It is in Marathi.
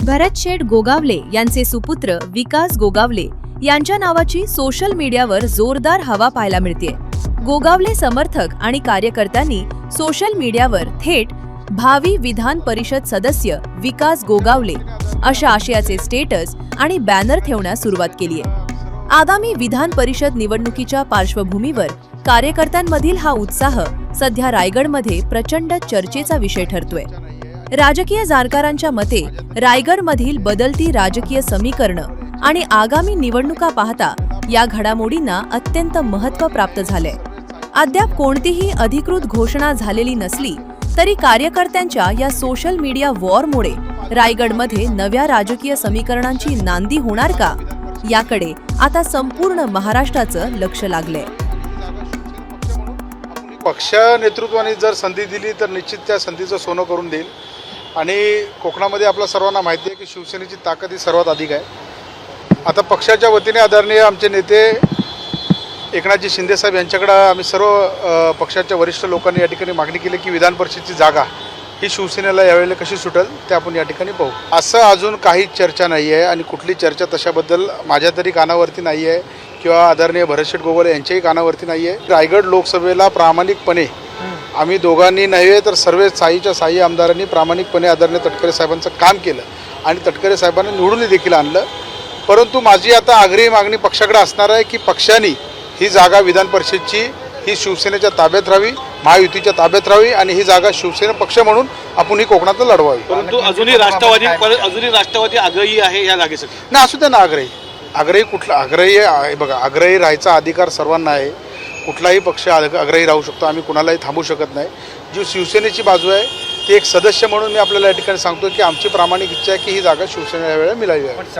भरत शेठ गोगावले यांचे सुपुत्र विकास गोगावले यांच्या नावाची सोशल मीडियावर जोरदार हवा पाहायला मिळते। गोगावले समर्थक आणि कार्यकर्त्यांनी सोशल मीडियावर थेट भावी विधान परिषद सदस्य विकास गोगावले अशा आशयाचे स्टेटस आणि बॅनर ठेवण्यास सुरुवात केली आहे। आगामी विधान परिषद निवडणुकीच्या पार्श्वभूमीवर कार्यकर्त्यांमधील हा उत्साह सध्या रायगडमध्ये प्रचंड चर्चेचा विषय ठरतोय। राजकीय जाणकारांच्या मते रायगडमधील बदलती राजकीय समीकरणं आणि आगामी निवडणुका पाहता या घडामोडींना अत्यंत महत्त्व प्राप्त झाले। अद्याप कोणतीही अधिकृत घोषणा झालेली नसली तरी कार्यकर्त्यांच्या या सोशल मीडिया वॉरमुळे रायगडमध्ये नव्या राजकीय समीकरणांची नांदी होणार का, याकडे आता संपूर्ण महाराष्ट्राचं लक्ष लागलंय। पक्ष नेतृत्वाने जर संधी दिली तर निश्चित त्या संधीचं सोनं करून देईल। आणि कोकणामध्ये आपल्या सर्वांना माहिती आहे की शिवसेनेची ताकद ही सर्वात अधिक आहे। आता पक्षाच्या वतीने आदरणीय आमचे नेते एकनाथजी शिंदे साहेब यांच्याकडे आम्ही सर्व पक्षाच्या वरिष्ठ लोकांनी या ठिकाणी मागणी केली की विधान परिषदेची जागा ही शिवसेनेला यावेळेला कशी सुटेल ते आपण या ठिकाणी पाहू। असं अजून काही चर्चा नाही आहे आणि कुठली चर्चा तशाबद्दल माझ्या तरी कानावरती नाही आहे किंवा आदरणीय भरत शेठ गोगावले यांच्याही कानावरती नाही आहे। रायगड लोकसभेला प्रामाणिकपणे आम्ही दोघांनी नव्हे तर सर्व साई आमदारांनी प्रामाणिकपणे आदरणीय तटकरे साहेबांचं काम केलं आणि तटकरे साहेबांना निवडून देखील आणलं। परंतु माझी आता आग्रही मागणी पक्षाकडे असणार आहे की पक्षाने ही जागा विधान परिषदची ही शिवसेनेच्या ताब्यात राहावी, महायुतीच्या ताब्यात राहावी आणि ही जागा शिवसेना पक्ष म्हणून आपण ही कोकणात लढवावी। परंतु अजूनही राष्ट्रवादी आग्रही आहे या जागेसाठी ना, असू द्या ना। आग्रही कुठला आग्रही आहे बघा, आग्रही राहायचा अधिकार सर्वांना आहे। कुठलाही पक्ष आग्रही राहू शकतो, आम्ही कुणालाही थांबू शकत नाही। जी शिवसेनेची बाजू आहे ती एक सदस्य म्हणून मी आपल्याला या ठिकाणी सांगतो की आमची प्रामाणिक इच्छा आहे की ही जागा शिवसेनेला वेळेला मिळावी आहे।